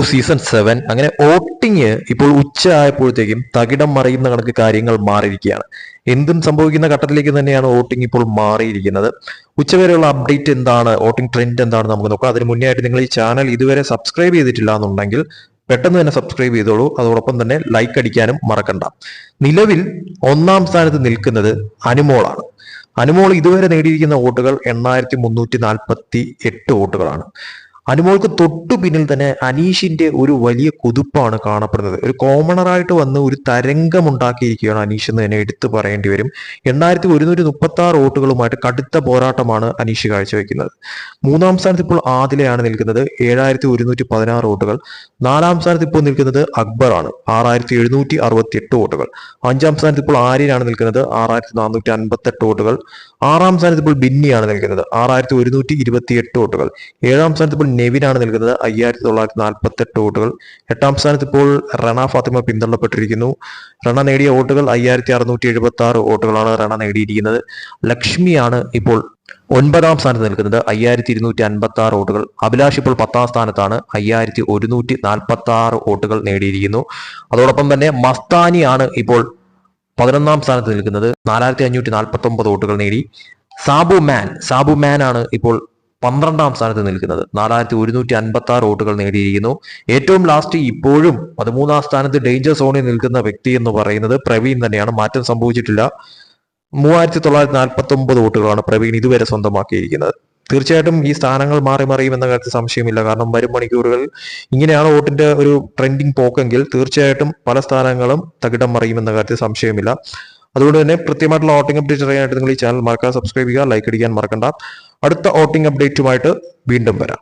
Season 7 അങ്ങനെ voting ഇപ്പോൾ ഉച്ച ആയപ്പോഴത്തേക്കും തകിടം മറിയുന്ന കണക്ക് കാര്യങ്ങൾ മാറിയിരിക്കുകയാണ്. എന്തും സംഭവിക്കുന്ന ഘട്ടത്തിലേക്ക് തന്നെയാണ് വോട്ടിംഗ് ഇപ്പോൾ മാറിയിരിക്കുന്നത്. ഉച്ചവരെയുള്ള അപ്ഡേറ്റ് എന്താണ്, വോട്ടിംഗ് ട്രെൻഡ് എന്താണ് നമുക്ക് നോക്കാം. അതിന് മുന്നേ ആയിട്ട് നിങ്ങൾ ഈ ചാനൽ ഇതുവരെ സബ്സ്ക്രൈബ് ചെയ്തിട്ടില്ല എന്നുണ്ടെങ്കിൽ പെട്ടെന്ന് തന്നെ സബ്സ്ക്രൈബ് ചെയ്തോളൂ. അതോടൊപ്പം തന്നെ ലൈക്ക് അടിക്കാനും മറക്കണ്ട. നിലവിൽ ഒന്നാം സ്ഥാനത്ത് നിൽക്കുന്നത് അനുമോളാണ്. അനുമോൾ ഇതുവരെ നേടിയിരിക്കുന്ന വോട്ടുകൾ 8348 വോട്ടുകളാണ്. അനുമോൾക്ക് തൊട്ടു പിന്നിൽ തന്നെ അനീഷിന്റെ ഒരു വലിയ കുതിപ്പാണ് കാണപ്പെടുന്നത്. ഒരു കോമണറായിട്ട് വന്ന് ഒരു തരംഗം ഉണ്ടാക്കിയിരിക്കുകയാണ് അനീഷ് എന്ന് തന്നെ എടുത്തു പറയേണ്ടി വരും. 8136 വോട്ടുകളുമായിട്ട് കടുത്ത പോരാട്ടമാണ് അനീഷ് കാഴ്ചവെക്കുന്നത്. മൂന്നാം സ്ഥാനത്ത് ഇപ്പോൾ ആദിലയാണ് നിൽക്കുന്നത്, 7116 വോട്ടുകൾ. നാലാം സ്ഥാനത്ത് ഇപ്പോൾ നിൽക്കുന്നത് അക്ബറാണ്, 6768 വോട്ടുകൾ. അഞ്ചാം സ്ഥാനത്ത് ഇപ്പോൾ ആര്യനാണ് നിൽക്കുന്നത്, 6458 വോട്ടുകൾ. ആറാം സ്ഥാനത്ത് ഇപ്പോൾ ബിന്നിയാണ് നിൽക്കുന്നത്, 6128 വോട്ടുകൾ. ഏഴാം സ്ഥാനത്ത് ഇപ്പോൾ നെവിനാണ് നിൽക്കുന്നത്, 5948 വോട്ടുകൾ. എട്ടാം സ്ഥാനത്ത് ഇപ്പോൾ റണ ഫാത്തിമ പിന്തള്ളപ്പെട്ടിരിക്കുന്നു. റണ നേടിയ വോട്ടുകൾ 5676 വോട്ടുകളാണ് റണ നേടിയിരിക്കുന്നത്. ലക്ഷ്മിയാണ് ഇപ്പോൾ 9ാം സ്ഥാനത്ത് നിൽക്കുന്നത്, 5256 വോട്ടുകൾ. അഭിലാഷ് ഇപ്പോൾ 10ാം സ്ഥാനത്താണ്, 5146 വോട്ടുകൾ നേടിയിരിക്കുന്നു. അതോടൊപ്പം തന്നെ മസ്താനിയാണ് ഇപ്പോൾ 11ാം സ്ഥാനത്ത് നിൽക്കുന്നത്, 4549 വോട്ടുകൾ നേടി. സാബു മാൻ ആണ് ഇപ്പോൾ 12ാം സ്ഥാനത്ത് നിൽക്കുന്നത്, 4156 വോട്ടുകൾ നേടിയിരിക്കുന്നു. ഏറ്റവും ലാസ്റ്റ് ഇപ്പോഴും 13ാം സ്ഥാനത്ത് ഡേഞ്ചർ സോണിൽ നിൽക്കുന്ന വ്യക്തി എന്ന് പറയുന്നത് പ്രവീൺ തന്നെയാണ്. മാറ്റം സംഭവിച്ചിട്ടില്ല. 3949 വോട്ടുകളാണ് പ്രവീൺ ഇതുവരെ സ്വന്തമാക്കിയിരിക്കുന്നത്. തീർച്ചയായിട്ടും ഈ സ്ഥാനങ്ങൾ മാറി മറിയും എന്ന കാര്യത്തിൽ സംശയമില്ല. കാരണം വരും മണിക്കൂറുകളിൽ ഇങ്ങനെയാണ് വോട്ടിന്റെ ഒരു ട്രെൻഡിങ് പോക്കെങ്കിൽ തീർച്ചയായിട്ടും പല സ്ഥാനങ്ങളും തകിടം മറിയും എന്ന കാര്യത്തിൽ സംശയമില്ല. അതുകൊണ്ട് തന്നെ കൃത്യമായിട്ടുള്ള വോട്ടിംഗ് അപ്ഡേറ്റ് അറിയാനായിട്ട് നിങ്ങൾ ഈ ചാനൽ മറക്കാതെ സബ്സ്ക്രൈബ് ചെയ്യുക, ലൈക്ക് അടിക്കാൻ മറക്കണ്ട. അടുത്ത വോട്ടിംഗ് അപ്ഡേറ്റുമായിട്ട് വീണ്ടും വരാം.